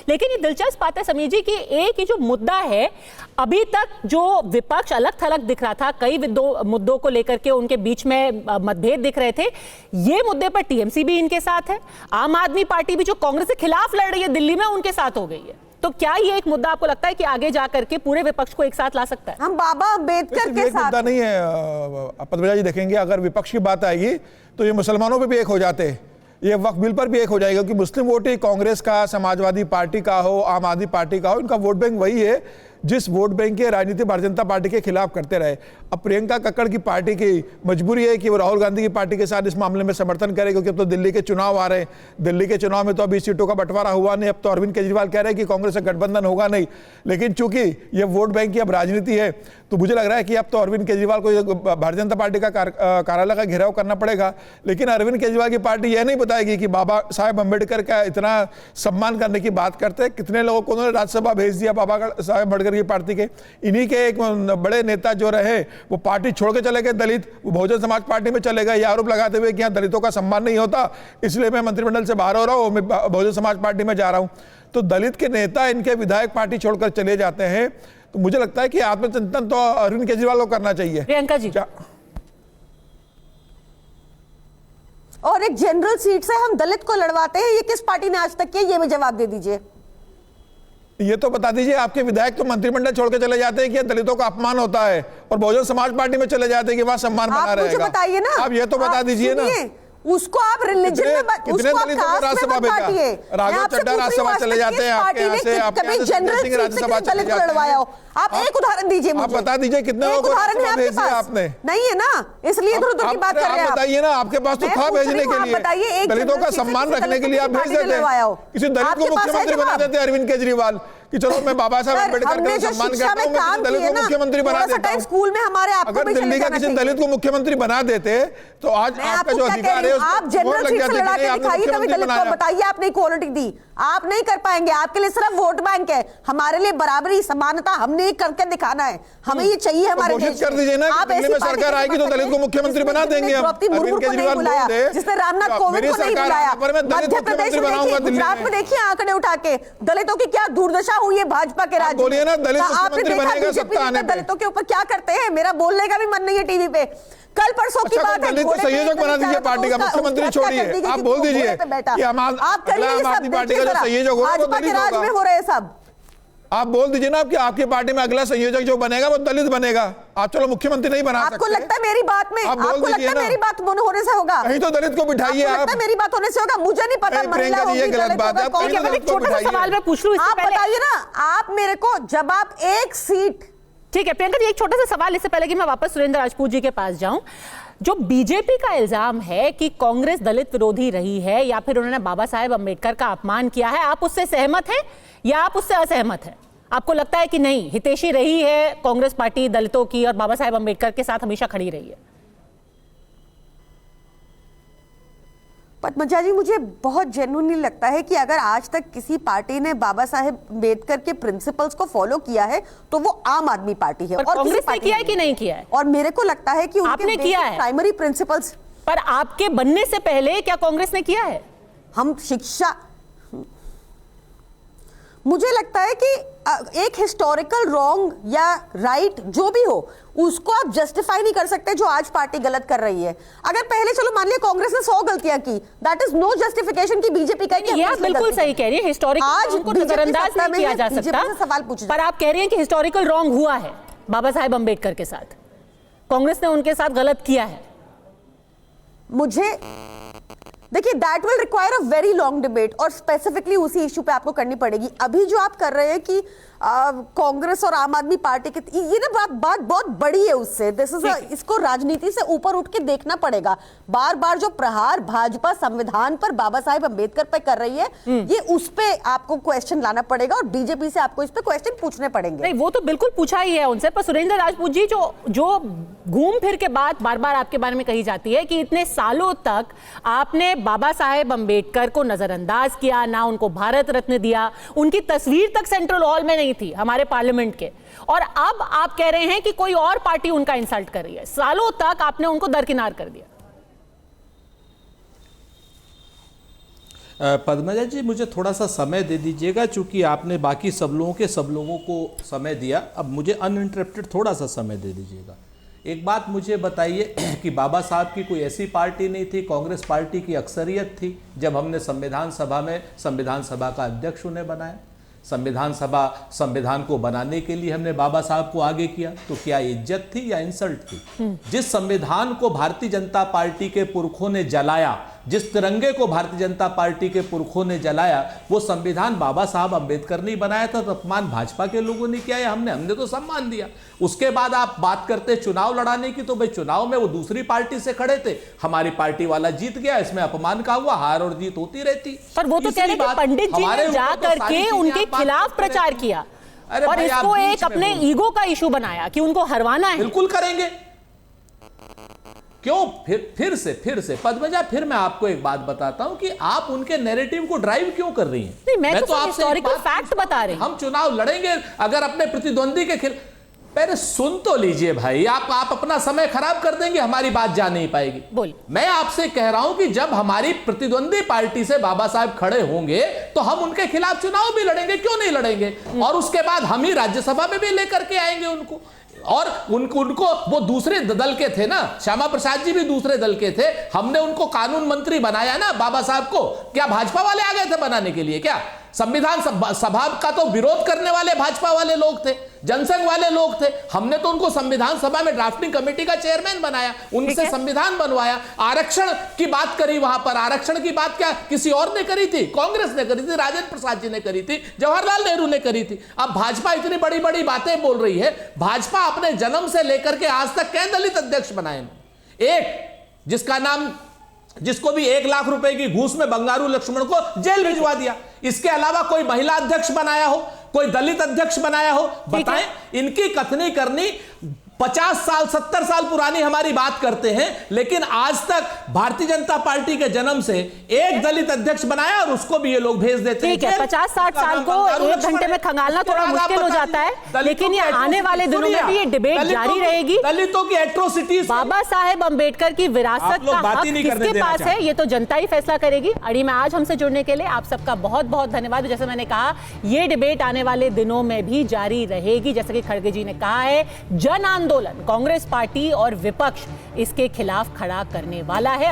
लेकिन ये दिलचस्प बात है समीर जी कि एक ही जो मुद्दा है, अभी तक जो विपक्ष अलग थलग दिख रहा था, कई मुद्दों को लेकर के उनके बीच में मतभेद दिख रहे थे, ये मुद्दे पर टीएमसी भी इनके साथ है, आम आदमी पार्टी भी जो कांग्रेस के खिलाफ लड़ रही है दिल्ली में उनके साथ हो गई है। तो क्या ये एक मुद्दा आपको लगता है कि आगे जाकर के पूरे विपक्ष को एक साथ ला सकता है? हम बाबा अम्बेडकर के साथ मुद्दा नहीं है पद्मजा जी, देखेंगे अगर विपक्ष की बात आएगी तो ये मुसलमानों पे भी एक हो जाते हैं, ये वक्फ बिल पर भी एक हो जाएगा कि मुस्लिम वोट ही कांग्रेस का, समाजवादी पार्टी का हो, आम आदमी पार्टी का हो, इनका वोट बैंक वही है जिस वोट बैंक की राजनीति भारतीय जनता पार्टी के खिलाफ करते रहे। अब प्रियंका कक्कड़ की पार्टी की मजबूरी है कि वो राहुल गांधी की पार्टी के साथ इस मामले में समर्थन करे, क्योंकि अब तो दिल्ली के चुनाव आ रहे हैं। दिल्ली के चुनाव में तो अभी सीटों का बंटवारा हुआ नहीं, अब तो अरविंद केजरीवाल कह रहे हैं कि कांग्रेस से गठबंधन होगा नहीं, लेकिन चूंकि ये वोट बैंक की अब राजनीति है तो मुझे लग रहा है कि अब तो अरविंद केजरीवाल को भारतीय जनता पार्टी का कार्यालय का घेराव करना पड़ेगा। लेकिन अरविंद केजरीवाल की पार्टी यह नहीं बताएगी कि बाबा साहेब अम्बेडकर का इतना सम्मान करने की बात करते हैं, कितने लोगों को उन्होंने राज्यसभा भेज दिया बाबा साहेब अम्बेडकर की पार्टी के। इन्हीं के एक बड़े नेता जो रहे वो पार्टी छोड़ के चले गए दलित, वो बहुजन समाज पार्टी में चले गए, ये आरोप लगाते हुए कि यहाँ दलितों का सम्मान नहीं होता, इसलिए मैं मंत्रिमंडल से बाहर हो रहा हूँ, मैं बहुजन समाज पार्टी में जा रहा हूँ। तो दलित के नेता इनके विधायक पार्टी छोड़कर चले जाते हैं, तो मुझे लगता है कि आत्मचिंतन तो अरविंद केजरीवाल को करना चाहिए। प्रियंका जी, और एक जनरल सीट से हम दलित को लड़वाते हैं, ये किस पार्टी ने आज तक किया, ये भी जवाब दे दीजिए। ये तो बता दीजिए, आपके विधायक तो मंत्रिमंडल छोड़ के चले जाते हैं कि दलितों का अपमान होता है, और बहुजन समाज पार्टी में चले जाते हैं कि वहां सम्मान बना रहेगा। बताइए ना, आप ये तो बता दीजिए ना, उसको आप रिलीजन में कितने दलितों को राज्यसभा भेजा? राघव चड्ढा राज्यसभा चले जाते हैं आपके यहाँ से, आपके राज्यसभा चले जाते हैं। आप एक उदाहरण दीजिए मुझे, आप बता दीजिए कितने लोगों को राज्यसभा भेज दिया आपने? नहीं है ना, इसलिए इधर उधर की बात कर रहे हैं। आप बताइए ना, आपके पास तो था भेजने के लिए, दलितों का सम्मान रखने के लिए आप भेज देते। किसी दलित को मुख्यमंत्री बना देते अरविंद केजरीवाल कि चलो मैं बाबा साहब अम्बेडकर का सम्मान करता हूं, मैं दलित को मुख्यमंत्री बना देता हूं। स्कूल में हमारे अगर दिल्ली का किसी दलित को मुख्यमंत्री बना देते तो आज आपका जो अधिकार है आप जनरल सीट से लड़ा के दिखाइए कभी दलित को, बताइए आपने इक्वालिटी दी, आप नहीं कर पाएंगे, आपके लिए सिर्फ वोट बैंक है, हमारे लिए बराबरी समानता हमने करके दिखाना है, हमें ये चाहिए हमारे देश में। कर दीजिए ना, दिल्ली में सरकार आएगी तो दलित को मुख्यमंत्री बना देंगे हम। अरविंद केजरीवाल बुलाया, जिसने रामनाथ कोविंद को नहीं बुलाया, मध्य प्रदेश में देखिए, गुजरात में देखिए आंकड़े उठा के दलितों की क्या दुर्दशा हुई है भाजपा के राज्य में। बोलिए ना, दलित मुख्यमंत्री बनेगा सत्ता आने पे दलितों के ऊपर क्या करते हैं, मेरा बोलने का भी मन नहीं है टीवी पे। कल परसों की बात है, दलित को संयोजक बना दीजिए पार्टी का, मुख्यमंत्री छोड़िए, आप बोल दीजिए कि आम आदमी पार्टी का जो संयोजक होगा वो दलित राज में हो रहे हैं सब। आप बोल दीजिए ना कि आपकी पार्टी में अगला संयोजक जो बनेगा वो दलित बनेगा। आप चलो मुख्यमंत्री नहीं बना सकते। आपको लगता है मेरी बात में, आपको लगता है मेरी बात होने से होगा? कहीं तो दलित को बिठाइए। आप मेरी बात होने से होगा? मुझे नहीं पता, महिला होगी, गलत बात है। छोटा सा सवाल मैं पूछ लूं, आप बताइए ना, आप मेरे को जब आप एक सीट, ठीक है प्रियंका जी, एक छोटा सा सवाल इससे पहले कि मैं वापस सुरेंद्र राजपूत जी के पास जाऊं। जो बीजेपी का इल्जाम है कि कांग्रेस दलित विरोधी रही है या फिर उन्होंने बाबा साहेब अम्बेडकर का अपमान किया है, आप उससे सहमत हैं या आप उससे असहमत हैं? आपको लगता है कि नहीं, हितैषी रही है कांग्रेस पार्टी दलितों की और बाबा साहेब अम्बेडकर के साथ हमेशा खड़ी रही है? पद्मजा जी, मुझे बहुत जेन्युइनली लगता है कि अगर आज तक किसी पार्टी ने बाबा साहेब अम्बेडकर के प्रिंसिपल्स को फॉलो किया है तो वो आम आदमी पार्टी है। और कांग्रेस ने किया है कि नहीं किया है? और मेरे को लगता है कि आपने किया है प्राइमरी प्रिंसिपल्स। पर आपके बनने से पहले क्या कांग्रेस ने किया है? हम शिक्षा, मुझे लगता है कि एक हिस्टोरिकल रॉन्ग या राइट जो भी हो उसको आप जस्टिफाई नहीं कर सकते जो आज पार्टी गलत कर रही है। अगर पहले चलो मान लिया कांग्रेस ने 100 गलतियां की, दैट इज नो जस्टिफिकेशन की बीजेपी का। ये आप बिल्कुल सही कह रही है, हिस्टोरिकल रॉन्ग को नजरअंदाज नहीं किया जा सकता। सवाल पूछ, पर आप कह रही हैं कि हिस्टोरिकल रॉन्ग हुआ है बाबा साहेब अम्बेडकर के साथ, कांग्रेस ने उनके साथ गलत किया है। मुझे देखिए, that will require a very long debate और स्पेसिफिकली उसी इश्यू पे आपको करनी पड़ेगी। अभी जो आप कर रहे हैं कि कांग्रेस और आम आदमी पार्टी के, ये ना बात बहुत बड़ी है उससे। दिस इज इसको राजनीति से ऊपर उठ के देखना पड़ेगा। बार बार जो प्रहार भाजपा संविधान पर बाबा साहेब अम्बेडकर पे कर रही है, ये उस पे आपको क्वेश्चन लाना पड़ेगा और बीजेपी से आपको इस पे क्वेश्चन पूछने पड़ेंगे। नहीं, वो तो बिल्कुल पूछा ही है उनसे। पर सुरेंद्र राजपूत जी, जो घूम फिर के बात बार बार आपके बारे में कही जाती है कि इतने सालों तक आपने बाबा साहेब अम्बेडकर को नजरअंदाज किया, ना उनको भारत रत्न दिया, उनकी तस्वीर तक सेंट्रल हॉल में नहीं थी हमारे पार्लियामेंट के, और अब आप कह रहे हैं कि कोई और पार्टी उनका इंसल्ट कर रही है। सालों तक आपने उनको दरकिनार कर दिया। पद्मजा जी, मुझे थोड़ा सा समय दे दीजिएगा, चूंकि आपने बाकी सब लोगों को समय दिया, अब मुझे अनइंटरप्टेड थोड़ा सा समय दे दीजिएगा। एक बात मुझे बताइए कि बाबा साहब की कोई ऐसी पार्टी नहीं थी, कांग्रेस पार्टी की अक्सरियत थी जब हमने संविधान सभा का अध्यक्ष उन्हें बनाया। संविधान को बनाने के लिए हमने बाबा साहब को आगे किया, तो क्या इज्जत थी या इंसल्ट थी? जिस संविधान को भारतीय जनता पार्टी के पुरखों ने जलाया, जिस तिरंगे को भारतीय जनता पार्टी के पुरखों ने जलाया, वो संविधान बाबा साहब अंबेडकर ने बनाया था। तो अपमान भाजपा के लोगों ने किया है, हमने तो सम्मान दिया। उसके बाद आप बात करते चुनाव लड़ाने की, तो भाई चुनाव में वो दूसरी पार्टी से खड़े थे, हमारी पार्टी वाला जीत गया, इसमें अपमान का हुआ, हार और जीत होती रहती। पर वो तो कह रहे थे पंडित जी ने जा करके उनके खिलाफ प्रचार किया और इसको एक अपने ईगो का इशू बनाया कि उनको हरवाना है। बिल्कुल करेंगे, क्यों? फिर से पद्मजा, फिर मैं आपको एक बात बताता हूं कि आप उनके नैरेटिव को ड्राइव क्यों कर रही हैं? नहीं, मैं तो हिस्टोरिकल फैक्ट बता रही हूं। हम चुनाव लड़ेंगे अगर अपने प्रतिद्वंदी के खिलाफ। पहले सुन तो लीजिए भाई, आप अपना समय खराब कर देंगे, हमारी बात जा नहीं पाएगी। बोल, मैं आपसे कह रहा हूं कि जब हमारी प्रतिद्वंदी पार्टी से बाबा साहब खड़े होंगे तो हम उनके खिलाफ चुनाव भी लड़ेंगे, क्यों नहीं लड़ेंगे? और उसके बाद हम ही राज्यसभा में भी लेकर के आएंगे उनको। और उनको वो दूसरे दल के थे ना, श्यामा प्रसाद जी भी दूसरे दल के थे, हमने उनको कानून मंत्री बनाया ना बाबा साहब को। क्या भाजपा वाले आ गए थे बनाने के लिए? क्या संविधान सभा का तो विरोध करने वाले भाजपा वाले लोग थे, जनसंघ वाले लोग थे। हमने तो उनको संविधान सभा में ड्राफ्टिंग कमेटी का चेयरमैन बनाया, उनसे संविधान बनवाया, आरक्षण की बात करी। वहां पर आरक्षण की बात क्या किसी और ने करी थी? कांग्रेस ने करी थी, राजेंद्र प्रसाद जी ने करी थी, जवाहरलाल नेहरू ने करी थी। अब भाजपा इतनी बड़ी बड़ी बातें बोल रही है। भाजपा अपने जन्म से लेकर के आज तक कै दलित अध्यक्ष बनाए? एक जिसको भी 1 लाख रुपए की घूस में बंगारू लक्ष्मण को जेल भिजवा दिया। इसके अलावा कोई महिला अध्यक्ष बनाया हो, कोई दलित अध्यक्ष बनाया हो? बताएं। इनकी कथनी करनी 50 साल 70 साल पुरानी हमारी बात करते हैं, लेकिन आज तक भारतीय जनता पार्टी के जन्म से एक दलित अध्यक्ष बनाया और उसको भी ये लोग भेज देते हैं। ठीक है, 50-60 साल को 1 घंटे में खंगालना थोड़ा मुश्किल हो जाता है, लेकिन ये आने वाले दिनों में भी ये डिबेट जारी रहेगी। दलितों की एट्रोसिटीज, बाबा साहेब अंबेडकर की विरासत का हक किसके पास है, ये तो जनता ही फैसला करेगी। अड़ी में आज हमसे जुड़ने के लिए आप सबका बहुत बहुत धन्यवाद। जैसे मैंने कहा, ये डिबेट आने वाले दिनों में भी जारी रहेगी। जैसे कि खड़गे जी ने कहा है, जन आंदोलन कांग्रेस पार्टी और विपक्ष इसके खिलाफ खड़ा करने वाला है।